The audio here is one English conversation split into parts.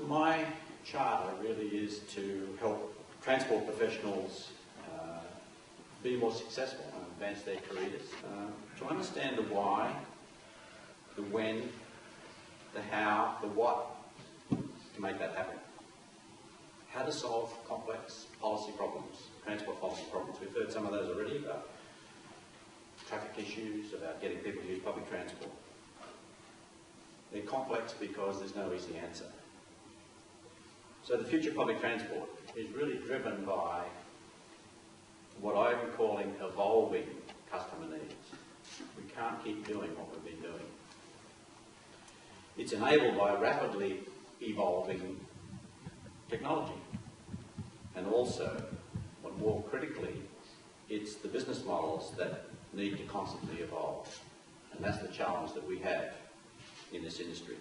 my charter really is to help transport professionals be more successful and advance their careers. To understand the why, the when, the how, the what, to make that happen. How to solve complex policy problems, transport policy problems. We've heard some of those already about traffic issues, about getting people to use public transport. They're complex because there's no easy answer. So the future of public transport is really driven by what I'm calling evolving customer needs. We can't keep doing what we've been doing. It's enabled by rapidly evolving technology. And also, but more critically, it's the business models that need to constantly evolve. And that's the challenge that we have in this industry.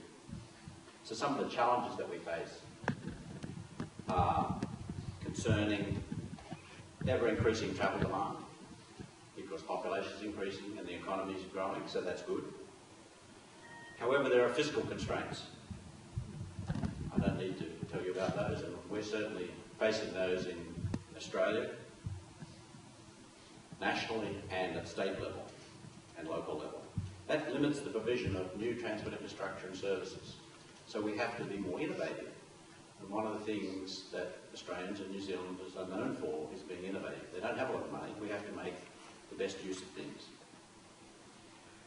So some of the challenges that we face are concerning ever-increasing travel demand, because population is increasing and the economy is growing, so that's good. However, there are physical constraints. I don't need to tell you about those, and we're certainly facing those in Australia, nationally and at state level and local level. That limits the provision of new transport infrastructure and services. So we have to be more innovative. And one of the things that Australians and New Zealanders are known for is being innovative. They don't have a lot of money. We have to make the best use of things.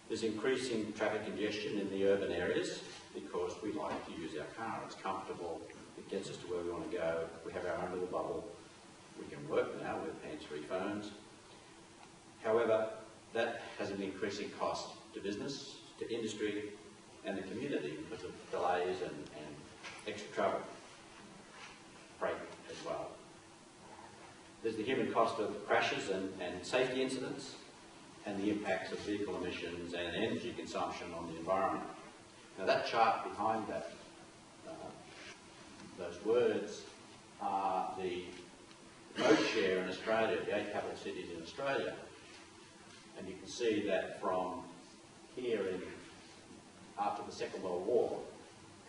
There's increasing traffic congestion in the urban areas because we like to use our car. It's comfortable. It gets us to where we want to go. We have our own little bubble. We can work now with hands-free phones. However, that has an increasing cost to business, to industry, and the community because of delays and extra travel, freight as well. There's the human cost of crashes and safety incidents, and the impacts of vehicle emissions and energy consumption on the environment. Now that chart behind that, those words are the road share in Australia, the 8 capital cities in Australia. And you can see that from here after the Second World War,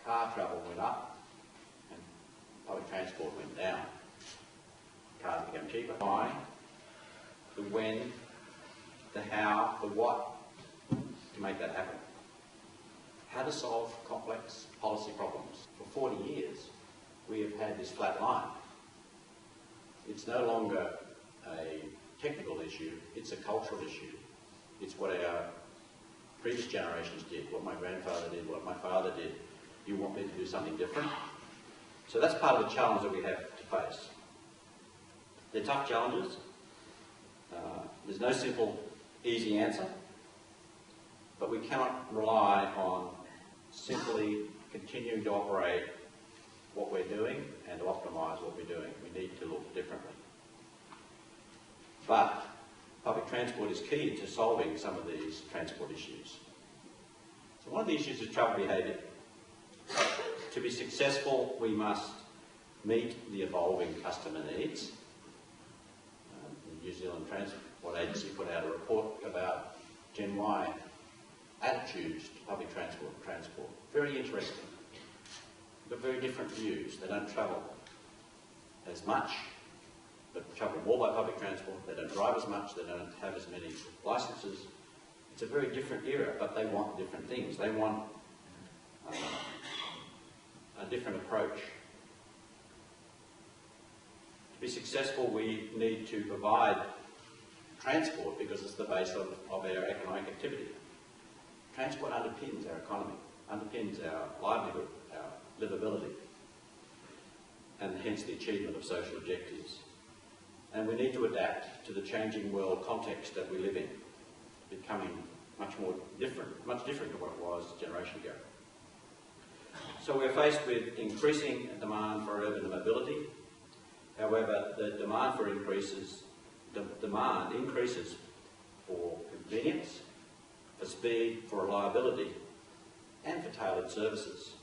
car travel went up and public transport went down. Cars became cheaper. Why? The when, the how, the what, to make that happen. How to solve complex policy problems. For 40 years, we have had this flat line. It's no longer a technical issue, it's a cultural issue. It's what our previous generations did, what my grandfather did, what my father did. You want me to do something different? So that's part of the challenge that we have to face. They're tough challenges. There's no simple, easy answer, but we cannot rely on simply continuing to operate what we're doing and to optimise what we're doing. We need to look differently. But public transport is key to solving some of these transport issues. So one of the issues is travel behaviour. To be successful, we must meet the evolving customer needs. The New Zealand Transport Agency put out a report about Gen Y attitudes to public transport and transport. Very interesting, but very different views. They don't travel as much, but travel more by public transport. They don't drive as much, they don't have as many licences. It's a very different era, but they want different things. They want a different approach. To be successful, we need to provide transport because it's the base of our economic activity. Transport underpins our economy, underpins our livelihood, our livability, and hence the achievement of social objectives. And we need to adapt to the changing world context that we live in, becoming much different to what it was a generation ago. So we're faced with increasing demand for urban mobility. However, the demand increases for convenience, for speed, for reliability, and for tailored services.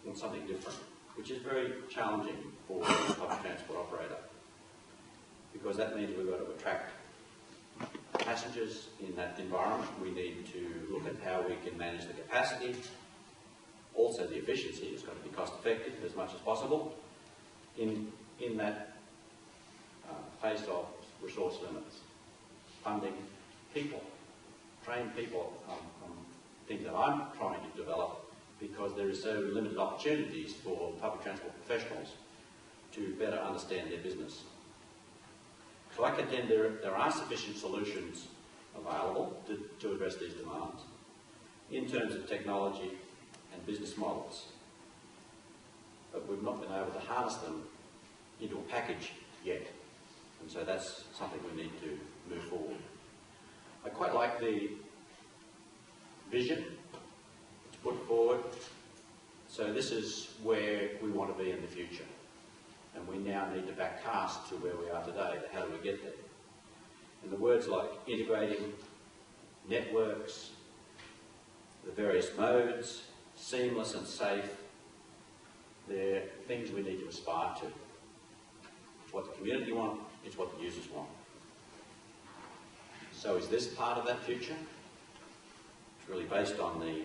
We want something different, which is very challenging for a public transport operator, because that means we've got to attract passengers in that environment. We need to look at how we can manage the capacity. Also, the efficiency has got to be cost effective. There's much as possible in that face of resource limits. Funding people, train people on things that I'm trying to develop, because there is so limited opportunities for public transport professionals to better understand their business. So I contend there are sufficient solutions available to address these demands in terms of technology and business models, but we've not been able to harness them into a package yet, and so that's something we need to move forward. I quite like the vision that's put forward. So this is where we want to be in the future, and we now need to backcast to where we are today. How do we get there? And the words like integrating, networks, the various modes, seamless and safe, they're things we need to aspire to. It's what the community want, it's what the users want. So is this part of that future? It's really based on the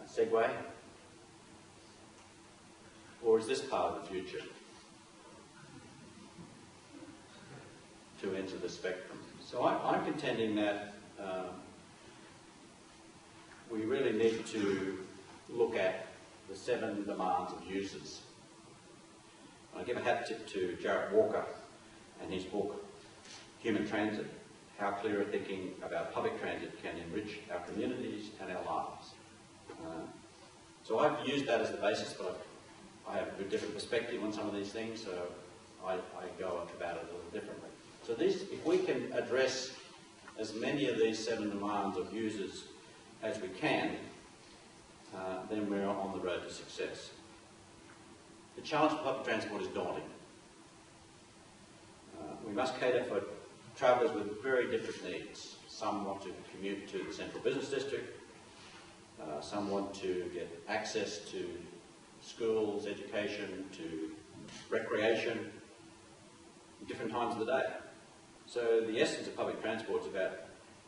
Segway, or is this part of the future to enter the spectrum? So I'm contending that we really need to look at the 7 demands of users. I give a hat tip to Jarrett Walker and his book, Human Transit, how clearer thinking about public transit can enrich our communities and our lives. So I've used that as the basis, but I have a different perspective on some of these things, so I go about it a little differently. So if we can address as many of these 7 demands of users as we can, then we're on the road to success. The challenge for public transport is daunting. We must cater for travellers with very different needs. Some want to commute to the central business district, some want to get access to schools, education, to recreation, at different times of the day. So the essence of public transport is about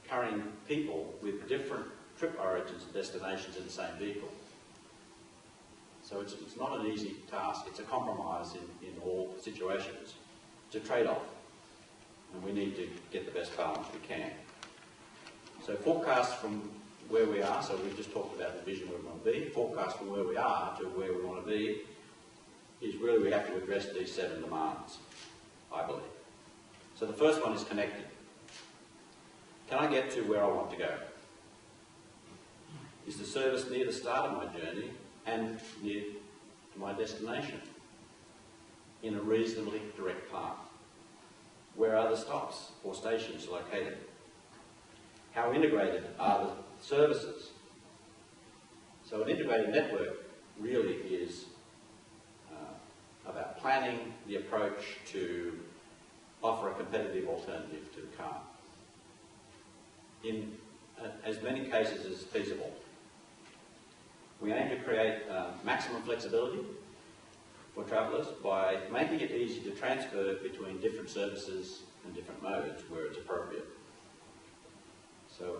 carrying people with different trip origins and destinations in the same vehicle. So it's not an easy task. It's a compromise in all situations. It's a trade-off, and we need to get the best balance we can. So forecast from where we are, so we've just talked about the vision where we want to be. Forecast from where we are to where we want to be is really we have to address these 7 demands, I believe. So the first one is connected. Can I get to where I want to go? Is the service near the start of my journey and near to my destination in a reasonably direct path? Where are the stops or stations located? How integrated are the services? So an integrated network really is about planning the approach to offer a competitive alternative to the car in as many cases as feasible. We aim to create maximum flexibility for travellers by making it easy to transfer between different services and different modes where it's appropriate. So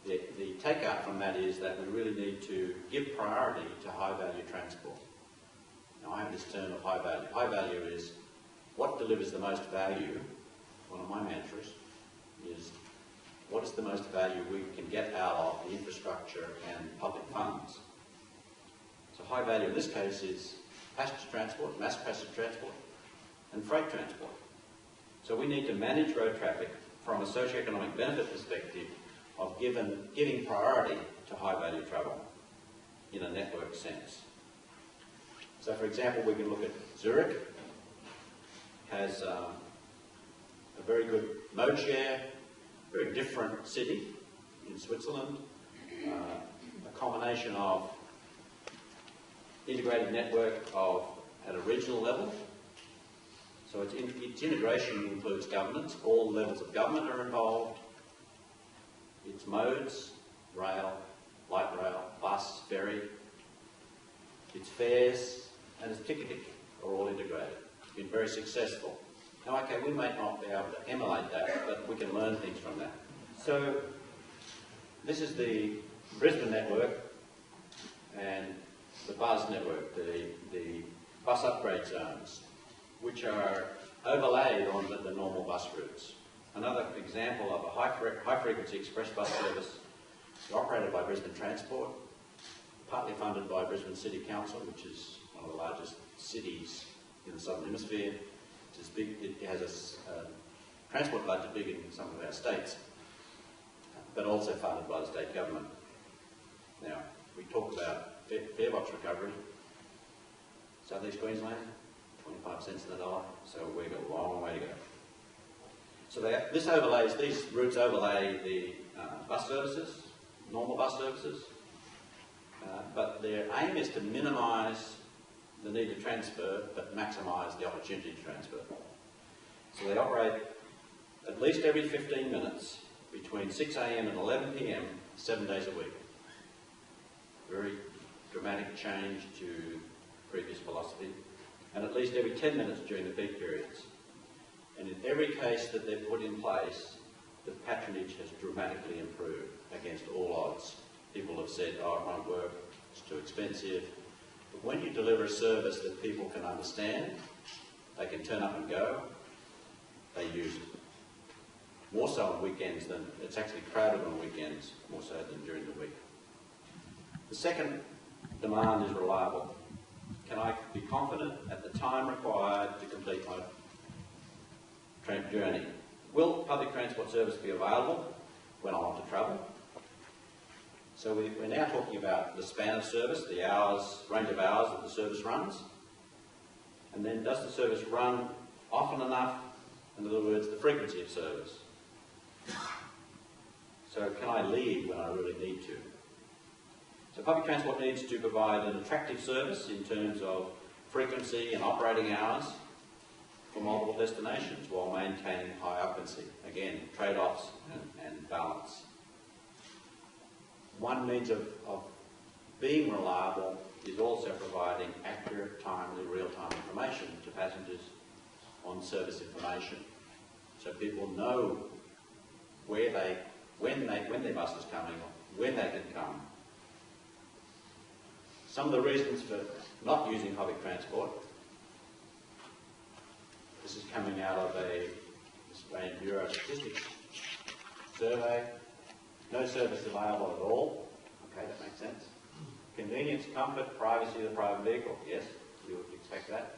the takeout from that is that we really need to give priority to high-value transport. Now, I have this term of high value. High value is what delivers the most value. One of my mantras is what is the most value we can get out of the infrastructure and public funds. So high value in this case is passenger transport, mass passenger transport, and freight transport. So we need to manage road traffic from a socio-economic benefit perspective of giving priority to high-value travel in a network sense. So, for example, we can look at Zurich, has a very good mode share, very different city in Switzerland, a combination of integrated network at a regional level. So its integration includes governance. All levels of government are involved. Its modes, rail, light rail, bus, ferry, its fares and its ticketing are all integrated. It's been very successful. Now, okay, we may not be able to emulate that, but we can learn things from that. So this is the Brisbane network and the Buzz network, the bus upgrade zones, which are overlaid on the normal bus routes. Another example of a high-frequency express bus service is operated by Brisbane Transport, partly funded by Brisbane City Council, which is one of the largest cities in the Southern Hemisphere. It's big, it has a transport budget big in some of our states, but also funded by the state government. Now, we talk about fare box recovery. South East Queensland, 25 cents in the dollar, so we've got a long way to go. So these routes overlay the bus services, normal bus services, but their aim is to minimise the need to transfer, but maximise the opportunity to transfer. So they operate at least every 15 minutes between 6 a.m. and 11 p.m, 7 days a week. Very dramatic change to previous philosophy, and at least every 10 minutes during the peak periods. And in every case that they've put in place, the patronage has dramatically improved against all odds. People have said, oh, it won't work, it's too expensive. But when you deliver a service that people can understand, they can turn up and go, they use it. More so on weekends than, it's actually crowded on weekends, more so than during the week. The second demand is reliable. Can I be confident at the time required to complete my train journey? Will public transport service be available when I want to travel? So we're now talking about the span of service, the hours, range of hours that the service runs. And then does the service run often enough? In other words, the frequency of service. So can I leave when I really need to? So public transport needs to provide an attractive service in terms of frequency and operating hours for multiple destinations while maintaining high occupancy. Again, trade-offs and balance. One means of being reliable is also providing accurate, timely, real-time information to passengers on service information. So people know when their bus is coming, when they can come. Some of the reasons for not using public transport, this is coming out of a Australian Bureau of Statistics survey. No service available at all. Okay, that makes sense. Convenience, comfort, privacy of the private vehicle. Yes, you would expect that.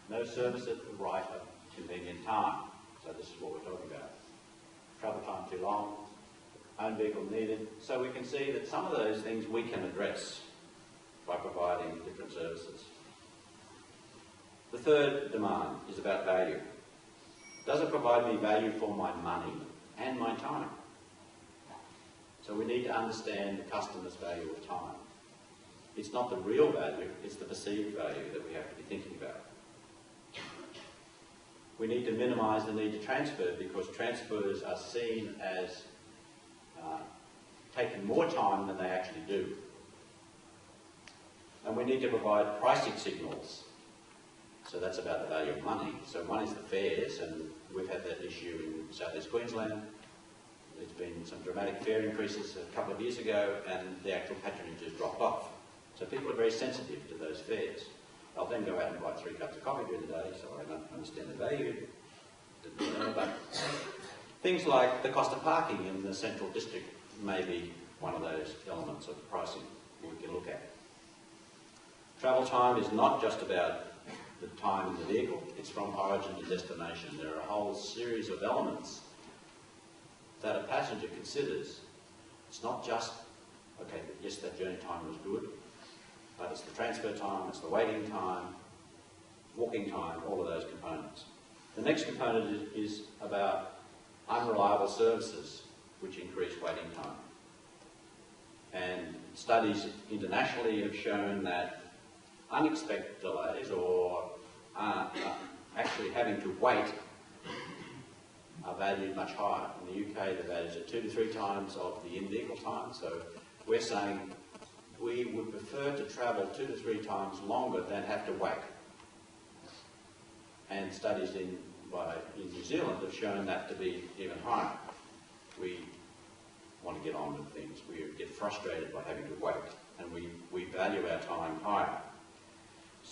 No service at the right of convenient time. So this is what we're talking about. Travel time too long, own vehicle needed. So we can see that some of those things we can address by providing different services. The third demand is about value. Does it provide me value for my money and my time? So we need to understand the customer's value of time. It's not the real value, it's the perceived value that we have to be thinking about. We need to minimise the need to transfer because transfers are seen as taking more time than they actually do. And we need to provide pricing signals. So that's about the value of money. So one is the fares, and we've had that issue in South East Queensland. There's been some dramatic fare increases a couple of years ago, and the actual patronage has dropped off. So people are very sensitive to those fares. They'll then go out and buy 3 cups of coffee during the day, so I don't understand the value. But things like the cost of parking in the central district may be one of those elements of pricing we can look at. Travel time is not just about the time in the vehicle, it's from origin to destination. There are a whole series of elements that a passenger considers. It's not just, okay, yes, that journey time was good, but it's the transfer time, it's the waiting time, walking time, all of those components. The next component is about unreliable services, which increase waiting time. And studies internationally have shown that unexpected delays or actually having to wait are valued much higher. In the UK, the values are 2 to 3 times of the in-vehicle time. So we're saying we would prefer to travel 2 to 3 times longer than have to wait. And studies in New Zealand have shown that to be even higher. We want to get on with things. We get frustrated by having to wait, and we value our time higher.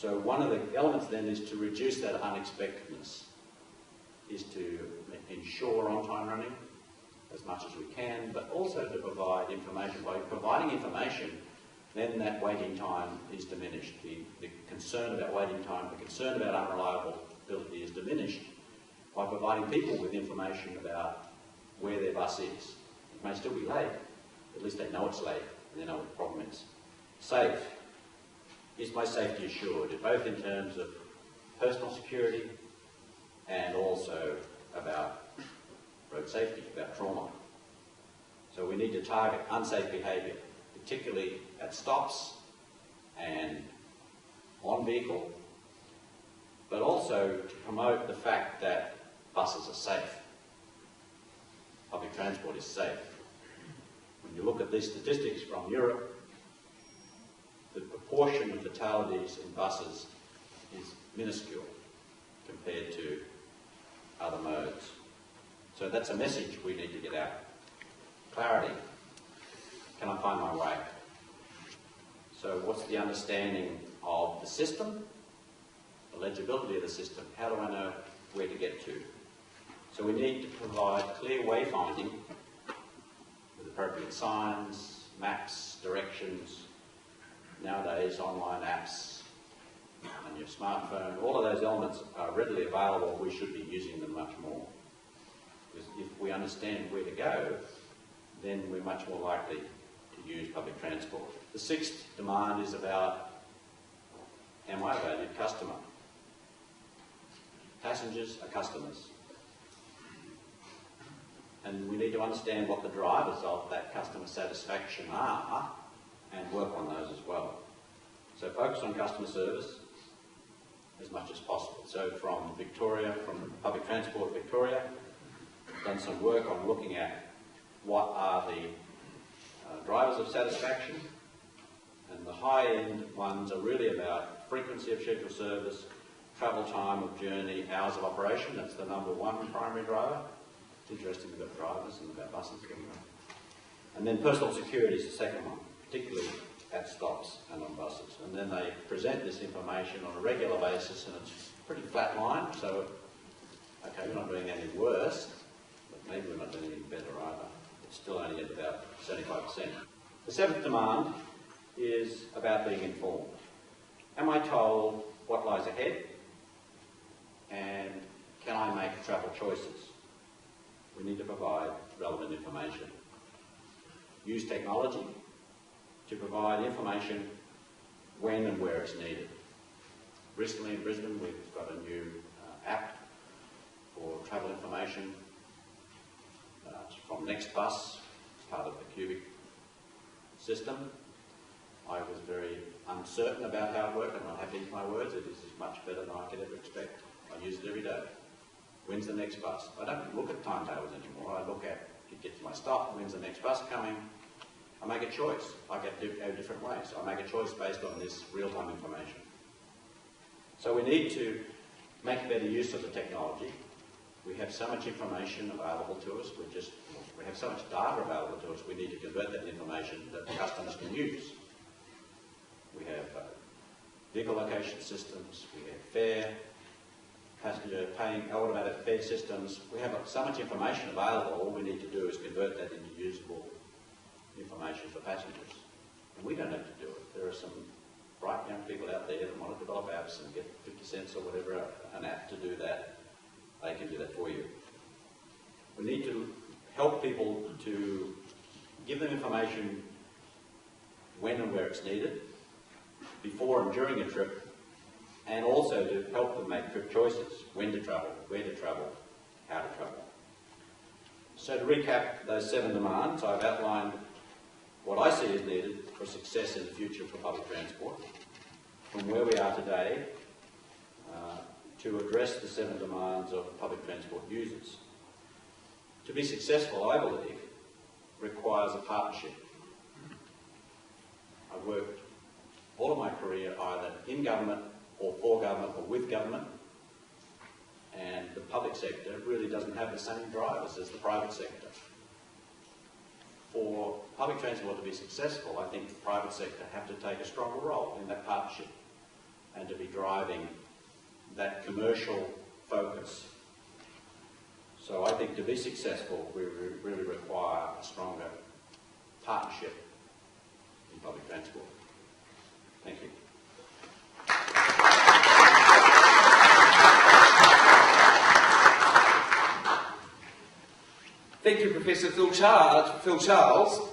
So one of the elements then is to reduce that unexpectedness, is to ensure on-time running as much as we can, but also to provide information. By providing information, then that waiting time is diminished. The concern about waiting time, the concern about unreliability is diminished by providing people with information about where their bus is. It may still be late, at least they know it's late, and they know what the problem is. Safe. Is my safety assured, both in terms of personal security and also about road safety, about trauma. So we need to target unsafe behaviour, particularly at stops and on vehicle, but also to promote the fact that buses are safe. Public transport is safe. When you look at these statistics from Europe, the proportion of fatalities in buses is minuscule compared to other modes. So that's a message we need to get out. Clarity. Can I find my way? So what's the understanding of the system, the legibility of the system? How do I know where to get to? So we need to provide clear wayfinding with appropriate signs, maps, directions, nowadays online apps on your smartphone. All of those elements are readily available. We should be using them much more. Because if we understand where to go, then we're much more likely to use public transport. The sixth demand is about, am I a valued customer? Passengers are customers. And we need to understand what the drivers of that customer satisfaction are and work on those as well. So focus on customer service as much as possible. So from Victoria, from Public Transport Victoria, done some work on looking at what are the drivers of satisfaction, and the high-end ones are really about frequency of scheduled service, travel time of journey, hours of operation. That's the number one primary driver. It's interesting about drivers and about buses. And then personal security is the second one, particularly at stops and on buses. And then they present this information on a regular basis, and it's a pretty flat line. So, okay, we're not doing any worse, but maybe we're not doing any better either. It's still only at about 75%. The seventh demand is about being informed. Am I told what lies ahead? And can I make travel choices? We need to provide relevant information. Use technology to provide information when and where it's needed. Recently in Brisbane, we've got a new app for travel information. It's from NextBus, part of the Cubic system. I was very uncertain about how it worked. I'm not happy with my words. It is much better than I could ever expect. I use it every day. When's the next bus? I don't look at timetables anymore. I look at, it gets to my stop, when's the next bus coming? I make a choice. I go different ways. So I make a choice based on this real-time information. So we need to make better use of the technology. We have so much information available to us. We have so much data available to us. We need to convert that information that the customers can use. We have vehicle location systems. We have fare, passenger paying automated fare systems. We have so much information available. All we need to do is convert that into usable information for passengers. And we don't have to do it. There are some bright young people out there that want to develop apps and get 50 cents or whatever an app to do that. They can do that for you. We need to help people to give them information when and where it's needed, before and during a trip, and also to help them make trip choices, when to travel, where to travel, how to travel. So to recap those 7 demands, I've outlined what I see is needed for success in the future for public transport, from where we are today to address the 7 demands of public transport users. To be successful, I believe, requires a partnership. I've worked all of my career either in government or for government or with government, and the public sector really doesn't have the same drivers as the private sector. For public transport to be successful, I think the private sector have to take a stronger role in that partnership. and to be driving that commercial focus. So I think to be successful, we really require a stronger partnership in public transport. Thank you. Thank you, Professor Phil Charles.